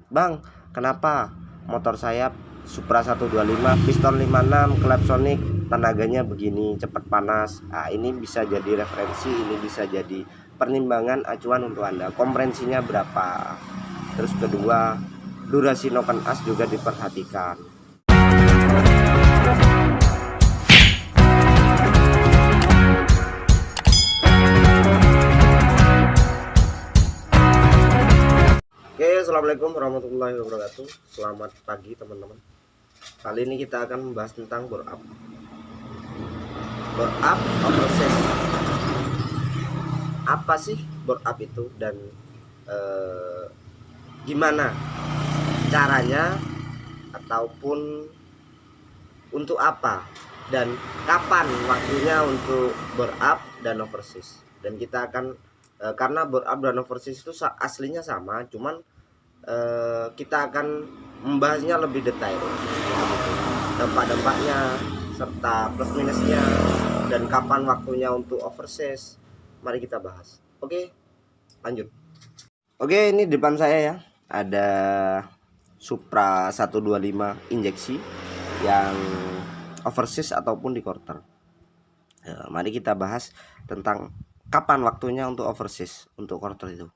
Bang, kenapa motor saya Supra 125 piston 56 Klapsonic tenaganya begini, cepat panas. Nah, ini bisa jadi referensi, ini bisa jadi pertimbangan acuan untuk Anda. Kompresinya berapa? Terus kedua, durasi noken as juga diperhatikan. Oke, assalamualaikum warahmatullahi wabarakatuh. Selamat pagi teman-teman. Kali ini kita akan membahas tentang bore up. Bore up overses. Apa sih bore up itu dan gimana caranya ataupun untuk apa dan kapan waktunya untuk bore up dan overses. Dan kita akan karena bore up dan overses itu aslinya sama, cuman kita akan membahasnya lebih detail, dampak-dampaknya serta plus minusnya dan kapan waktunya untuk overses. Mari kita bahas. Oke, lanjut. Oke, ini depan saya ya ada Supra 125 injeksi yang overses ataupun di quarter. Mari kita bahas tentang kapan waktunya untuk overses untuk quarter itu.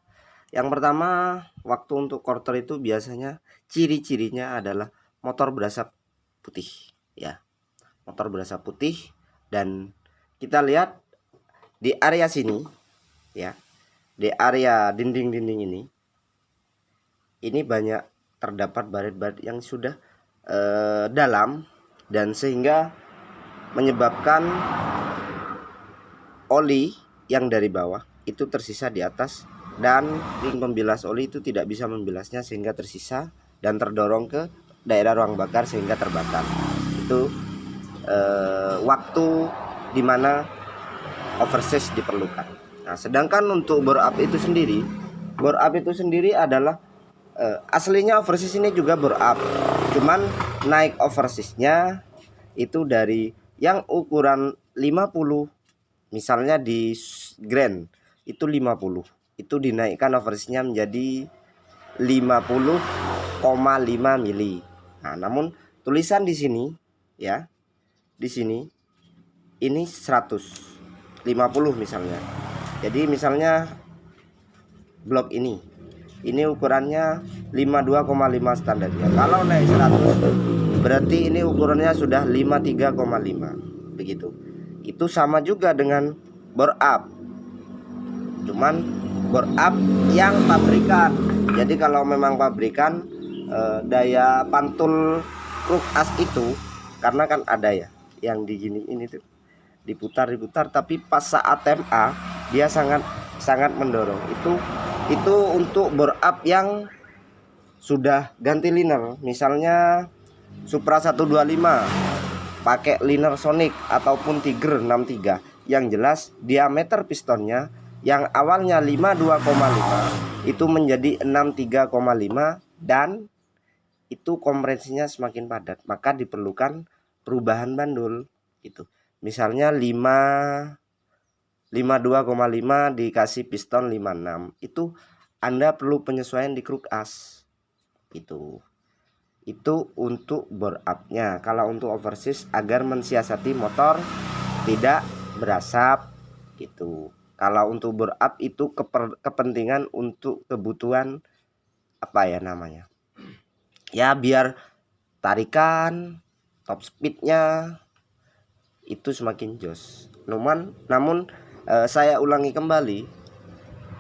Yang pertama, waktu untuk quarter itu biasanya ciri-cirinya adalah motor berasap putih ya. Motor berasap putih dan kita lihat di area sini ya. Di area dinding-dinding ini banyak terdapat baret-baret yang sudah dalam dan sehingga menyebabkan oli yang dari bawah itu tersisa di atas dan ring pembilas oli itu tidak bisa membilasnya sehingga tersisa dan terdorong ke daerah ruang bakar sehingga terbakar. Itu waktu dimana overses diperlukan. Nah, sedangkan untuk bore up itu sendiri adalah aslinya overses ini juga bore up, cuman naik oversesnya itu dari yang ukuran 50, misalnya di Grand itu 50, itu dinaikkan oversesnya menjadi 50,5 mili. Nah, namun tulisan di sini ya, di sini ini 150 misalnya. Jadi misalnya blok ini ukurannya 52,5 standarnya. Kalau naik 100 berarti ini ukurannya sudah 53,5 begitu. Itu sama juga dengan bore up, cuman bore up yang pabrikan. Jadi kalau memang pabrikan daya pantul kruk as itu, karena kan ada ya yang di gini ini tuh diputar, tapi pas saat TMA dia sangat mendorong. Itu untuk bore up yang sudah ganti liner, misalnya Supra 125 pakai liner Sonic ataupun Tiger 63, yang jelas diameter pistonnya yang awalnya 52,5 itu menjadi 63,5 dan itu kompresinya semakin padat, maka diperlukan perubahan bandul itu. Misalnya 52,5 dikasih piston 56, itu Anda perlu penyesuaian di kruk as itu untuk bore up-nya. Kalau untuk overses agar mensiasati motor tidak berasap gitu. Kalau untuk bore up itu kepentingan untuk kebutuhan apa ya namanya ya, biar tarikan top speednya itu semakin jos. Namun saya ulangi kembali,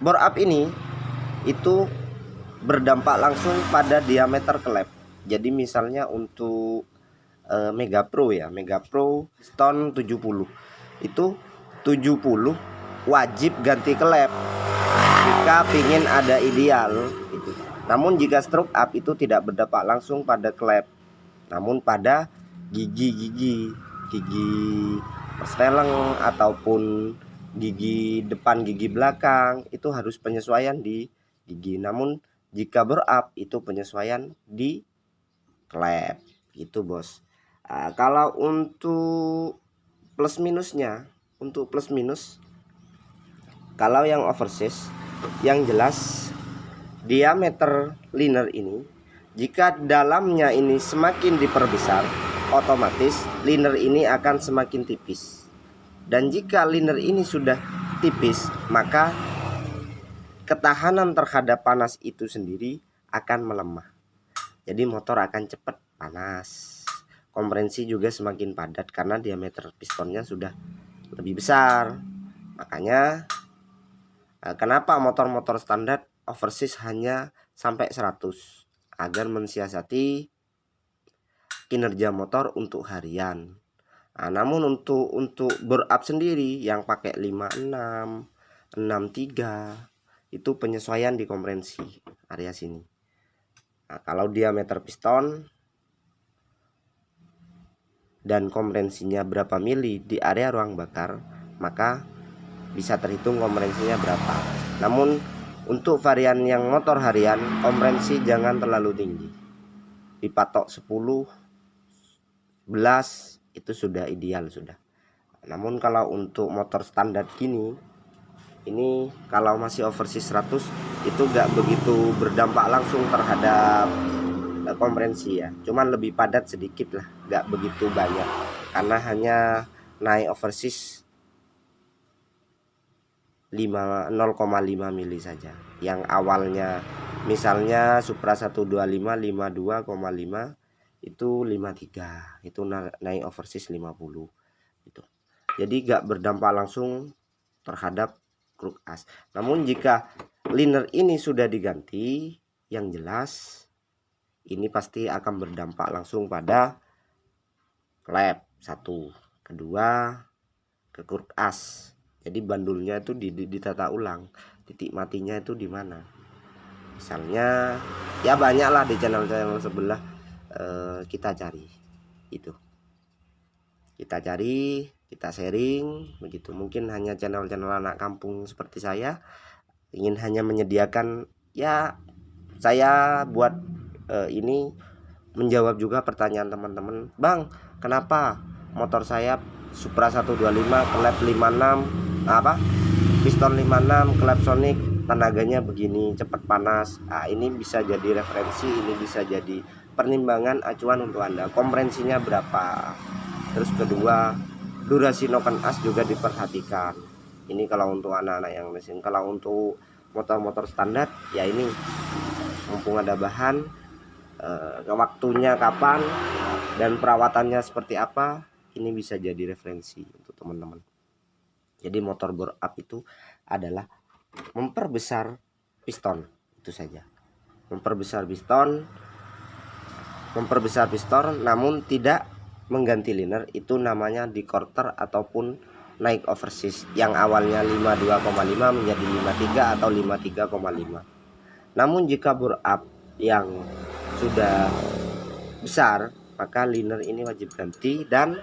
bore up ini itu berdampak langsung pada diameter klep. Jadi misalnya untuk Mega Pro ya, Mega Pro piston 70 itu 70 wajib ganti klep jika pingin ada ideal itu. Namun jika stroke up itu tidak berdampak langsung pada klep, namun pada gigi persteleng ataupun gigi depan, gigi belakang, itu harus penyesuaian di gigi. Namun jika bore up itu penyesuaian di klep gitu bos. Nah, kalau untuk plus minusnya, kalau yang overses yang jelas diameter liner ini Jika dalamnya ini semakin diperbesar, otomatis liner ini akan semakin tipis. Dan jika liner ini sudah tipis, maka ketahanan terhadap panas itu sendiri akan melemah. Jadi motor akan cepat panas. Kompresi juga semakin padat karena diameter pistonnya sudah lebih besar. Makanya kenapa motor-motor standar overseas hanya sampai 100, agar mensiasati kinerja motor untuk harian. Namun untuk bore up sendiri yang pakai 56, 63 itu penyesuaian di kompresi area sini. Kalau diameter piston dan kompresinya berapa mili di area ruang bakar, maka bisa terhitung kompresinya berapa. Namun untuk varian yang motor harian, kompresi jangan terlalu tinggi. Dipatok 10, 11 itu sudah ideal sudah. Namun kalau untuk motor standar gini, ini kalau masih overseas 100 itu gak begitu berdampak langsung terhadap kompresi ya, cuman lebih padat sedikit lah, gak begitu banyak karena hanya naik overseas 0,5 mili saja. Yang awalnya misalnya Supra 125 52,5 itu 53, itu naik overseas 50 itu. Jadi gak berdampak langsung terhadap kruk as. Namun jika liner ini sudah diganti, yang jelas ini pasti akan berdampak langsung pada klep satu, kedua ke kruk as. Jadi bandulnya itu ditata ulang, titik matinya itu di mana. Misalnya ya banyak lah di channel-channel sebelah kita cari itu. Kita cari, kita sharing begitu. Mungkin hanya channel-channel anak kampung seperti saya ingin hanya menyediakan, ya saya buat ini menjawab juga pertanyaan teman-teman. Bang, kenapa motor saya Supra 125 klep 56 piston 56 klep Sonic tenaganya begini, cepat panas. Ini bisa jadi referensi, ini bisa jadi pertimbangan acuan untuk Anda. Kompresinya berapa? Terus kedua, durasi noken as juga diperhatikan. Ini kalau untuk anak-anak yang mesin. Kalau untuk motor-motor standar ya ini mumpung ada bahan, waktunya kapan dan perawatannya seperti apa, ini bisa jadi referensi untuk teman-teman. Jadi motor bore up itu adalah memperbesar piston, itu saja. Memperbesar piston namun tidak mengganti liner, itu namanya di quarter ataupun naik overseas yang awalnya 52,5 menjadi 53 atau 53,5. Namun jika bore up yang sudah besar, maka liner ini wajib ganti, dan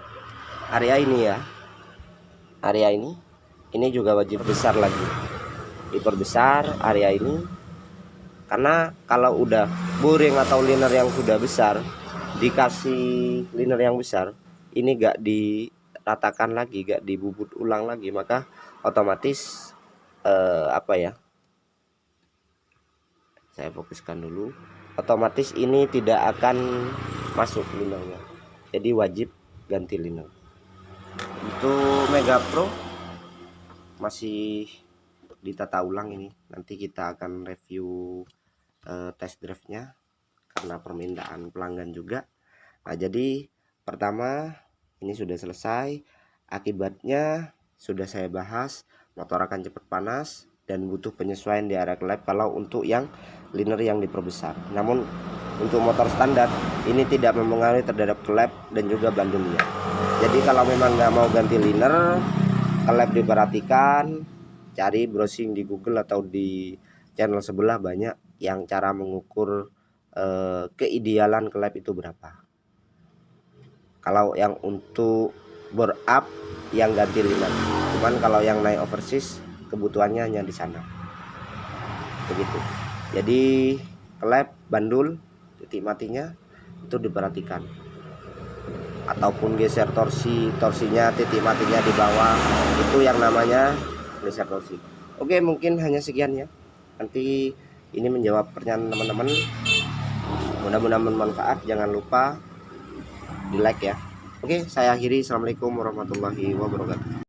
area ini ya, area ini juga wajib besar lagi, diperbesar area ini. Karena kalau udah boring atau liner yang sudah besar, dikasih liner yang besar, ini gak diratakan lagi, gak dibubut ulang lagi, maka otomatis saya fokuskan dulu, otomatis ini tidak akan masuk linernya. Jadi wajib ganti liner. Untuk Mega Pro masih ditata ulang, ini nanti kita akan review test drive-nya karena permintaan pelanggan juga. Jadi pertama ini sudah selesai, akibatnya sudah saya bahas, motor akan cepat panas dan butuh penyesuaian di area klep kalau untuk yang liner yang diperbesar. Namun untuk motor standar ini tidak mempengaruhi terhadap klep dan juga bandulnya. Jadi kalau memang nggak mau ganti liner, klep diperhatikan, cari browsing di Google atau di channel sebelah, banyak yang cara mengukur keidealan klep itu berapa. Kalau yang untuk bore up yang ganti liner, cuman kalau yang naik overseas kebutuhannya hanya di sana. Begitu. Jadi klep, bandul, titik matinya itu diperhatikan. Ataupun geser torsinya, titik matinya di bawah, itu yang namanya geser torsi. Oke, mungkin hanya sekian ya. Nanti ini menjawab pertanyaan teman-teman. Mudah-mudahan bermanfaat. Jangan lupa di like ya. Oke, saya akhiri. Assalamualaikum warahmatullahi wabarakatuh.